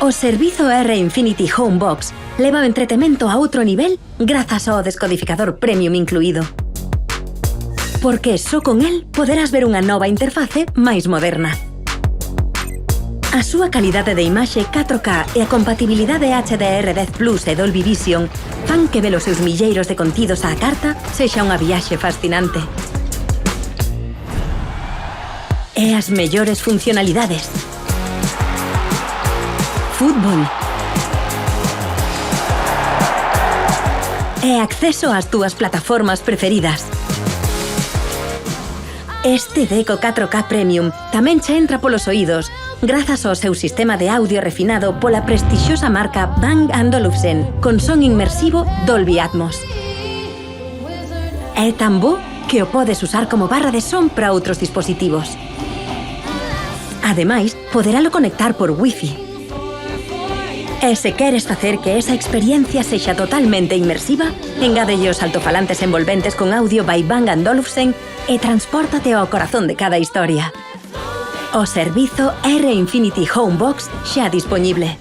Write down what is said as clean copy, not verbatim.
O servizo R Infinity Homebox leva o entretemento a outro nivel grazas ao descodificador Premium incluído. Porque só con el poderás ver unha nova interface máis moderna. A súa calidade de imaxe 4K e a compatibilidade HDR10 Plus e Dolby Vision fan que ver os seus milleiros de contidos á carta sexa unha viaxe fascinante. E as mellores funcionalidades. Fútbol. E acceso ás túas plataformas preferidas. Este Deco 4K Premium tamén che entra polos oídos grazas ao seu sistema de audio refinado pola prestixiosa marca Bang & Olufsen con son inmersivo Dolby Atmos. É tan bo que o podes usar como barra de son para outros dispositivos. Ademais, poderalo conectar por Wi-Fi. E se queres facer que esa experiencia sexa totalmente inmersiva, engádelle os altofalantes envolventes con audio by Bang & Olufsen e transpórtate ao corazón de cada historia. O servizo R Infinity Homebox xa dispoñible.